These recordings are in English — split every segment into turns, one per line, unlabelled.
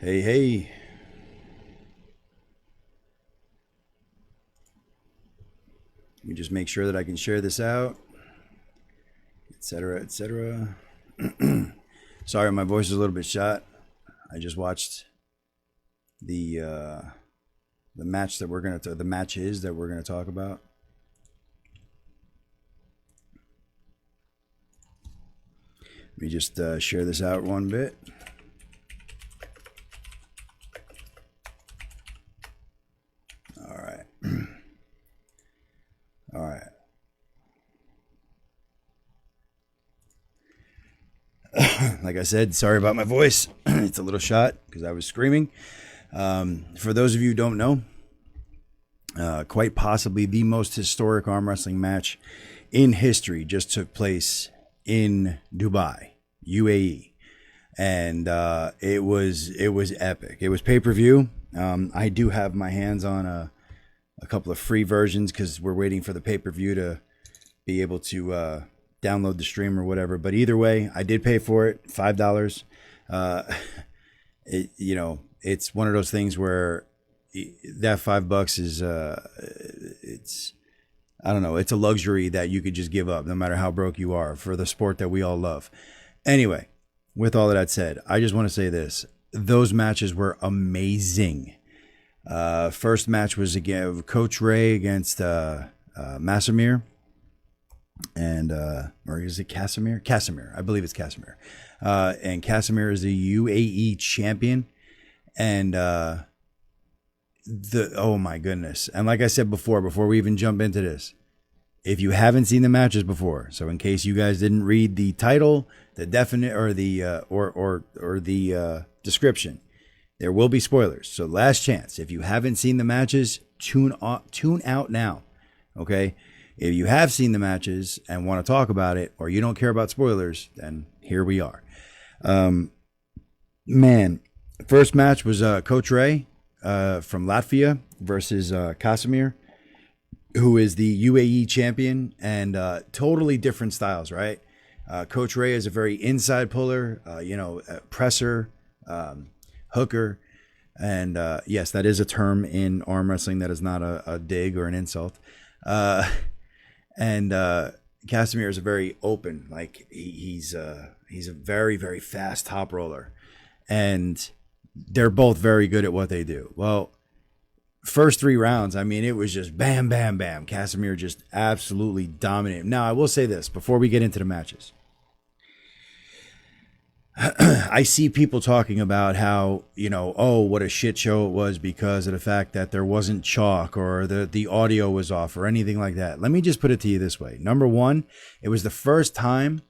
Hey, hey. Let me just make sure that I can share this out, etc., etc. Sorry, my voice is a little bit shot. I just watched the match that the matches that we're gonna talk about. Let me just share this out one bit. All right. All right. Like I said, sorry about my voice. It's a little shot because I was screaming. For those of you who don't know, quite possibly the most historic arm wrestling match in history just took place in Dubai, UAE, and it was epic. It was pay-per-view. I do have my hands on a couple of free versions because we're waiting for the pay-per-view to be able to download the stream or whatever. But either way, I did pay for it, $5. It's one of those things where that $5 is it's, I don't know, it's a luxury that you could just give up no matter how broke you are for the sport that we all love. Anyway, with all of that said, I just want to say this. Those matches were amazing. First match was again Coach Ray against Mazahir, and or is it Casimir? Casimir, I believe it's Casimir. And Casimir is the UAE champion, and oh my goodness! And like I said before we even jump into this, if you haven't seen the matches before, so in case you guys didn't read the title, the definite or the description, there will be spoilers. So last chance. If you haven't seen the matches, tune out now. Okay? If you have seen the matches and want to talk about it, or you don't care about spoilers, then here we are. Man, first match was Coach Ray from Latvia versus Casimir, who is the UAE champion, and totally different styles, right? Coach Ray is a very inside puller, presser, hooker, and yes, that is a term in arm wrestling. That is not a dig or an insult. And Casimir is a very open, like he's a very, very fast top roller, and they're both very good at what they do. Well, first 3 rounds, I mean, it was just bam, bam, bam. Casimir just absolutely dominated. Now, I will say this before we get into the matches. I see people talking about how, oh, what a shit show it was because of the fact that there wasn't chalk or the audio was off or anything like that. Let me just put it to you this way. Number one, it was the first time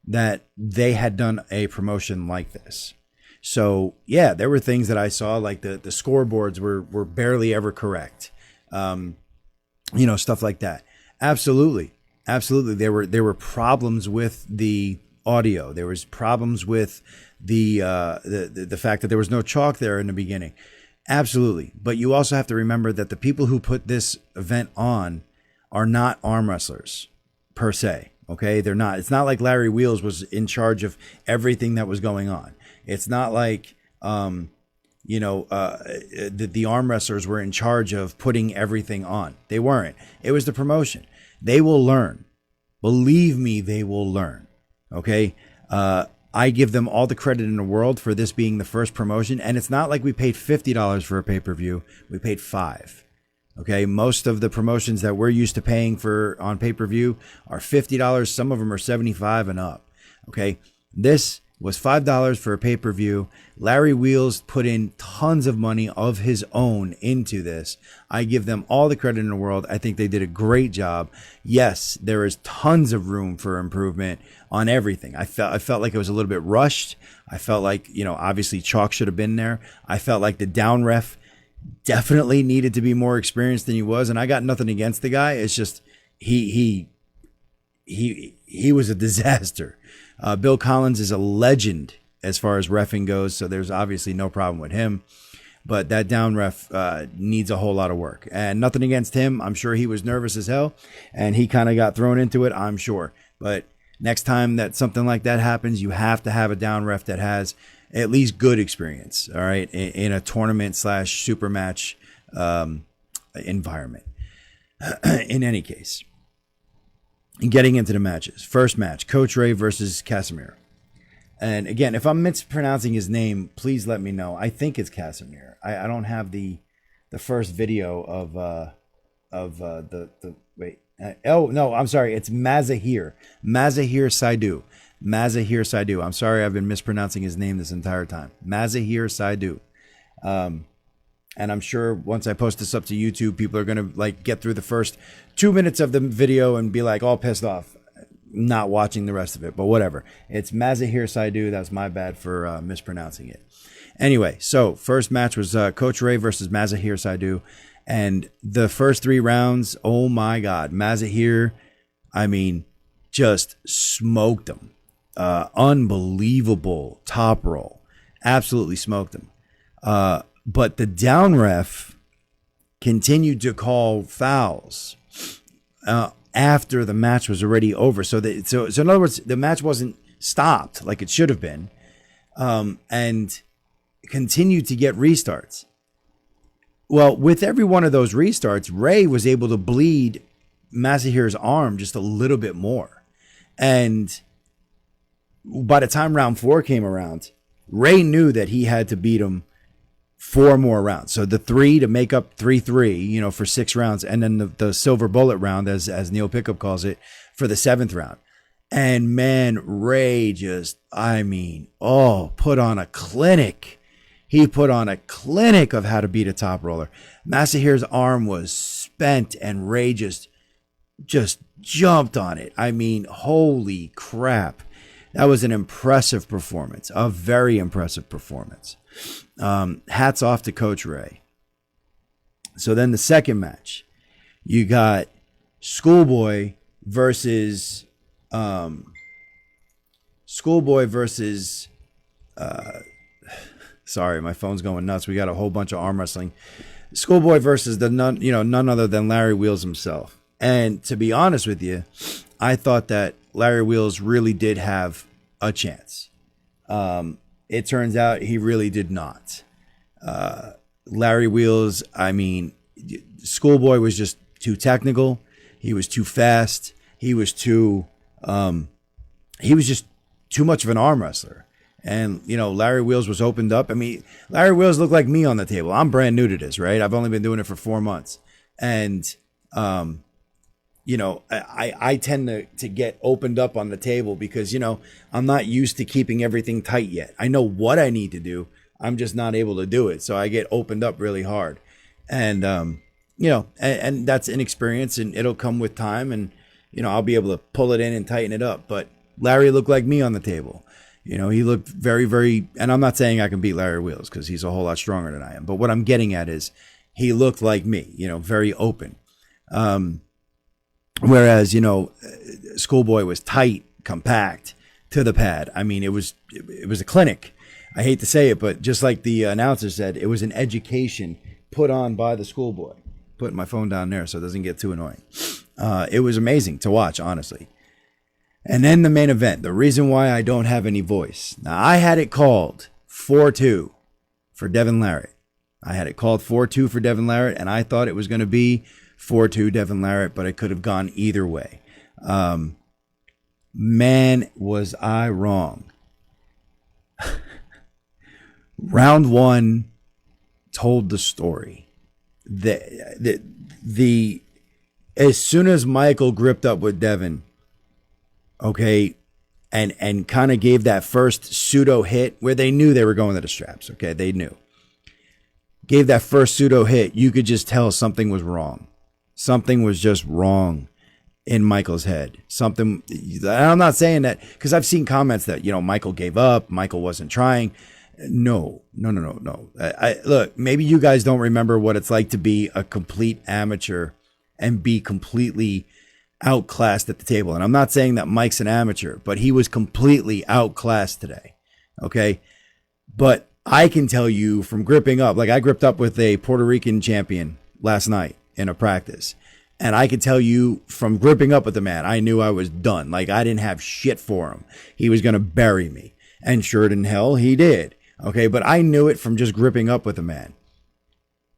that they had done a promotion like this. So, yeah, there were things that I saw, like the scoreboards were barely ever correct. Stuff like that. Absolutely. Absolutely. There were problems with the audio. There was problems with the fact that there was no chalk there in the beginning. Absolutely. But you also have to remember that the people who put this event on are not arm wrestlers per se. Okay. They're not. It's not like Larry Wheels was in charge of everything that was going on. It's not like, the arm wrestlers were in charge of putting everything on. They weren't. It was the promotion. They will learn. Believe me, they will learn. Okay. I give them all the credit in the world for this being the first promotion. And it's not like we paid $50 for a pay-per-view. We paid $5. Okay. Most of the promotions that we're used to paying for on pay-per-view are $50. Some of them are $75 and up. Okay. This was $5 for a pay-per-view. Larry Wheels put in tons of money of his own into this. I give them all the credit in the world. I think they did a great job. Yes, there is tons of room for improvement on everything. I felt like it was a little bit rushed. I felt like, obviously chalk should have been there. I felt like the down ref definitely needed to be more experienced than he was. And I got nothing against the guy. It's just he was a disaster. Bill Collins is a legend as far as reffing goes, so there's obviously no problem with him. But that down ref needs a whole lot of work. And nothing against him. I'm sure he was nervous as hell, and he kind of got thrown into it, I'm sure. But next time that something like that happens, you have to have a down ref that has at least good experience. All right. In a tournament / super match environment. In any case, getting into the matches. First match, Coach Ray versus Casimir. And again, if I'm mispronouncing his name, please let me know. I think it's Casimir. I don't have the first video of the wait. Oh no, I'm sorry. It's Mazahir Saidu. Mazahir Saidu. I'm sorry, I've been mispronouncing his name this entire time. Mazahir Saidu. And I'm sure once I post this up to YouTube, people are gonna like get through the first 2 minutes of the video and be like all pissed off, not watching the rest of it. But whatever. It's Mazahir Saidu. That's my bad for mispronouncing it. Anyway, so first match was Coach Ray versus Mazahir Saidu. And the first 3 rounds, oh my God, Mazahir, I mean, just smoked him. Unbelievable top roll. Absolutely smoked him. But the down ref continued to call fouls after the match was already over. So in other words, the match wasn't stopped like it should have been, and continued to get restarts. Well, with every one of those restarts, Ray was able to bleed Mazahir's arm just a little bit more. And by the time round 4 came around, Ray knew that he had to beat him 4 more rounds. So the 3 to make up 3-3, for 6 rounds. And then the silver bullet round, as Neil Pickup calls it, for the 7th round. And man, Ray just, put on a clinic. He put on a clinic of how to beat a top roller. Mazahir's arm was spent and Ray just jumped on it. Holy crap. That was an impressive performance, a very impressive performance. Hats off to Coach Ray. So then the second match, you got SchoolBoy versus sorry, my phone's going nuts. We got a whole bunch of arm wrestling. SchoolBoy versus none other than Larry Wheels himself. And to be honest with you, I thought that Larry Wheels really did have a chance. It turns out he really did not. Larry Wheels, SchoolBoy was just too technical. He was too fast. He was just too much of an arm wrestler. And, Larry Wheels was opened up. Larry Wheels looked like me on the table. I'm brand new to this, right? I've only been doing it for 4 months. And, I tend to get opened up on the table because, I'm not used to keeping everything tight yet. I know what I need to do. I'm just not able to do it. So I get opened up really hard. And, and that's inexperience and it'll come with time. And, I'll be able to pull it in and tighten it up. But Larry looked like me on the table. He looked very, very, and I'm not saying I can beat Larry Wheels because he's a whole lot stronger than I am. But what I'm getting at is he looked like me, very open. Whereas, SchoolBoy was tight, compact to the pad. It was a clinic. I hate to say it, but just like the announcer said, it was an education put on by the SchoolBoy. Putting my phone down there so it doesn't get too annoying. It was amazing to watch, honestly. And then the main event, the reason why I don't have any voice. Now, I had it called 4-2 for Devon Larratt. I had it called 4-2 for Devon Larratt, and I thought it was going to be 4-2 Devon Larratt, but it could have gone either way. Man, was I wrong. Round 1 told the story. As soon as Michael gripped up with Devon, okay, and kind of gave that first pseudo hit where they knew they were going to the straps. Okay, they knew. Gave that first pseudo hit, you could just tell something was wrong. Something was just wrong in Michael's head. Something, I'm not saying that, because I've seen comments that, Michael gave up, Michael wasn't trying. No. Look, maybe you guys don't remember what it's like to be a complete amateur and be completely outclassed at the table. And I'm not saying that Mike's an amateur, but he was completely outclassed today. Okay. But I can tell you from gripping up, like I gripped up with a Puerto Rican champion last night in a practice. And I could tell you from gripping up with the man, I knew I was done. Like I didn't have shit for him. He was going to bury me. And sure in hell, he did. Okay, but I knew it from just gripping up with a man.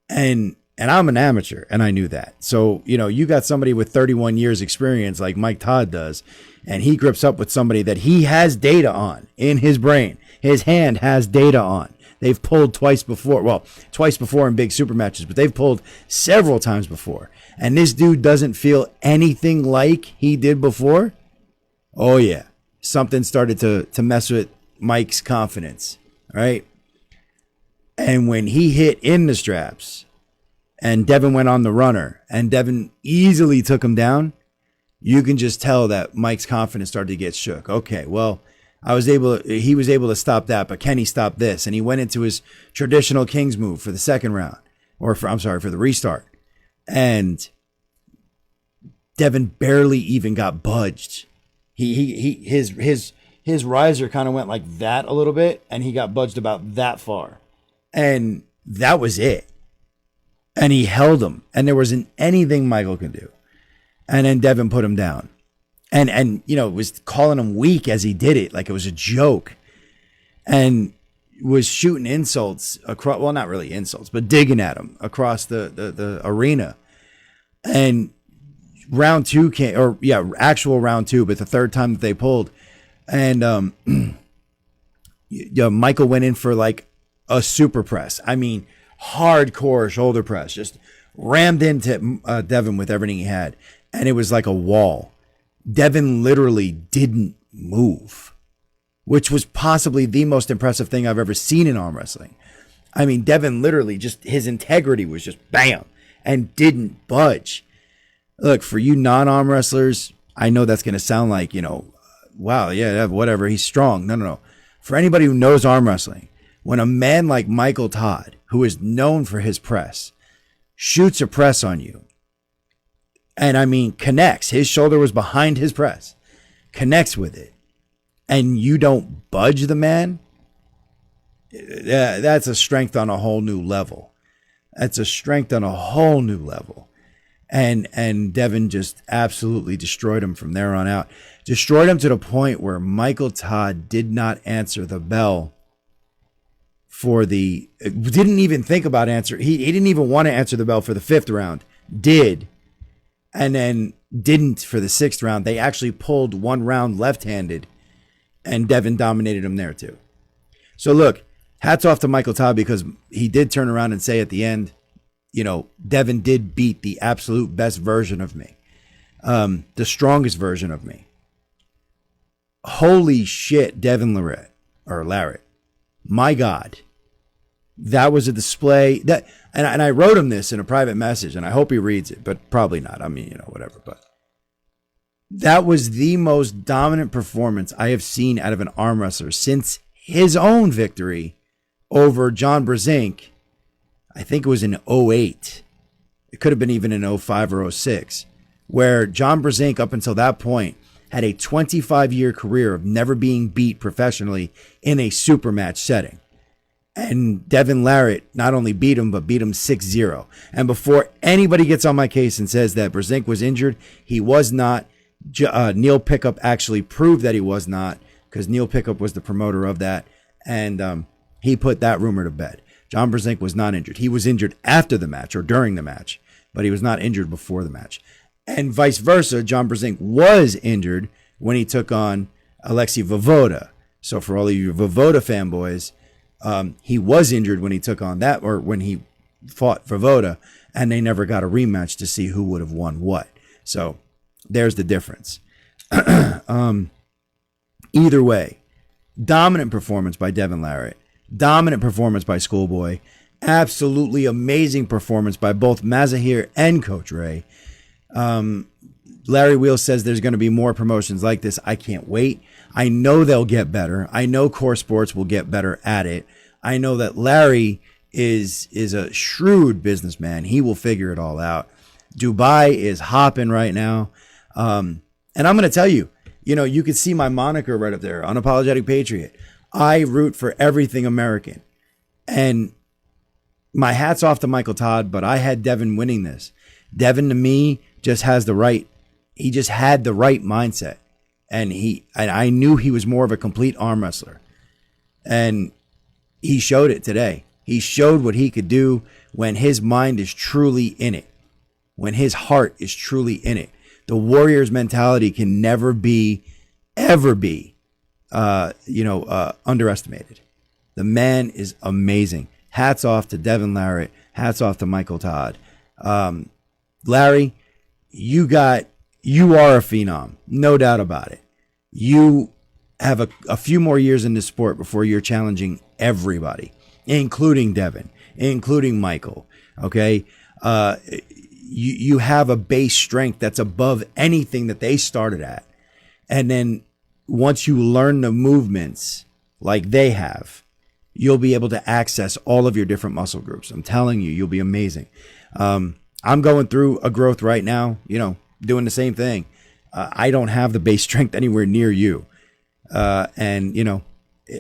And I'm an amateur, and I knew that. So, you got somebody with 31 years experience like Mike Todd does, and he grips up with somebody that he has data on in his brain. His hand has data on. They've pulled twice before. Well, twice before in big super matches, but they've pulled several times before. And this dude doesn't feel anything like he did before. Oh, yeah. Something started to mess with Mike's confidence, right? And when he hit in the straps and Devon went on the runner and Devon easily took him down, you can just tell that Mike's confidence started to get shook. Okay, well, he was able to stop that, but can he stop this? And he went into his traditional King's move for the second round, for the restart. And Devon barely even got budged. His riser kind of went like that a little bit, and he got budged about that far. And that was it. And he held him, and there wasn't anything Michael could do. And then Devon put him down. And was calling him weak as he did it, like it was a joke. And was shooting insults across, well, not really insults, but digging at him across the arena. And round two came, actual round two, but the third time that they pulled. And Michael went in for like a super press. I mean, hardcore shoulder press, just rammed into Devon with everything he had. And it was like a wall. Devon literally didn't move, which was possibly the most impressive thing I've ever seen in arm wrestling. I mean, Devon literally just, his integrity was just bam and didn't budge. Look, for you non-arm wrestlers, I know that's going to sound like, wow, yeah, whatever, he's strong. No. For anybody who knows arm wrestling, when a man like Michael Todd, who is known for his press, shoots a press on you, and I mean connects, his shoulder was behind his press, connects with it, and you don't budge the man, that's a strength on a whole new level. That's a strength on a whole new level. And Devon just absolutely destroyed him from there on out. Destroyed him to the point where Michael Todd did not answer the bell didn't even think about answering. He didn't even want to answer the bell for the fifth round. Did. And then didn't for the sixth round. They actually pulled one round left-handed, and Devon dominated him there too. So look, hats off to Michael Todd, because he did turn around and say at the end, Devon did beat the absolute best version of me. The strongest version of me. Holy shit, Devon Larratt. My God. That was a display and I wrote him this in a private message, and I hope he reads it, but probably not. I mean, whatever, but that was the most dominant performance I have seen out of an arm wrestler since his own victory over John Brzenk. I think it was in 2008. It could have been even in 2005 or 2006, where John Brzenk, up until that point, had a 25-year career of never being beat professionally in a super match setting. And Devon Larratt not only beat him, but beat him 6-0. And before anybody gets on my case and says that Brzenk was injured, he was not. Neil Pickup actually proved that he was not, because Neil Pickup was the promoter of that, and he put that rumor to bed. John Brzenk was not injured. He was injured after the match or during the match, but he was not injured before the match. And vice versa, John Brzenk was injured when he took on Alexei Vovoda. So for all of you Vovoda fanboys, he was injured when he took on that, or when he fought Vovoda, and they never got a rematch to see who would have won what. So there's the difference. Either way, dominant performance by Devon Larratt. Dominant performance by SchoolBoy. Absolutely amazing performance by both Mazahir and Coach Ray. Larry Wheel says there's going to be more promotions like this. I can't wait. I know they'll get better. I know Core Sports will get better at it. I know that Larry is a shrewd businessman. He will figure it all out. Dubai is hopping right now. And I'm going to tell you, you can see my moniker right up there, Unapologetic Patriot. I root for everything American. And my hat's off to Michael Todd, but I had Devon winning this. Devon, to me, just had the right mindset. And I knew he was more of a complete arm wrestler. And he showed it today. He showed what he could do when his mind is truly in it, when his heart is truly in it. The Warriors mentality can never be, ever be, underestimated. The man is amazing. Hats off to Devon Larratt. Hats off to Michael Todd. Larry, you are a phenom, no doubt about it. You have a few more years in this sport before you're challenging everybody, including Devon, including Michael. Okay, you have a base strength that's above anything that they started at, and then once you learn the movements like they have, you'll be able to access all of your different muscle groups. I'm telling you, you'll be amazing. I'm going through a growth right now, doing the same thing. I don't have the base strength anywhere near you. And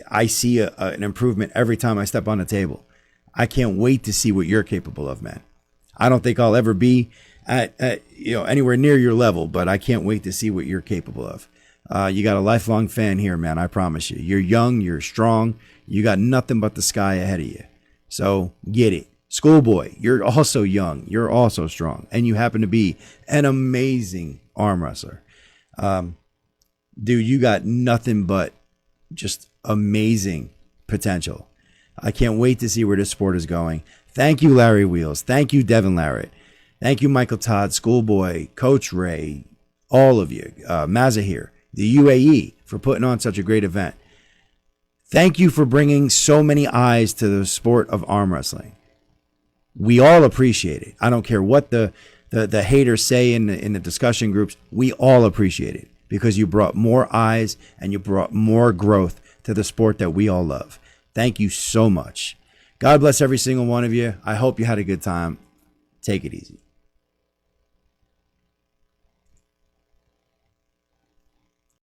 I see an improvement every time I step on the table. I can't wait to see what you're capable of, man. I don't think I'll ever be at anywhere near your level, but I can't wait to see what you're capable of. You got a lifelong fan here, man. I promise you. You're young. You're strong. You got nothing but the sky ahead of you. So get it. SchoolBoy, you're also young. You're also strong. And you happen to be an amazing arm wrestler. Dude, you got nothing but just amazing potential. I can't wait to see where this sport is going. Thank you, Larry Wheels. Thank you, Devon Larratt. Thank you, Michael Todd, SchoolBoy, Coach Ray, all of you, Mazahir, the UAE, for putting on such a great event. Thank you for bringing so many eyes to the sport of arm wrestling. We all appreciate it. I don't care what the haters say in the discussion groups. We all appreciate it because you brought more eyes and you brought more growth to the sport that we all love. Thank you so much. God bless every single one of you. I hope you had a good time. Take it easy.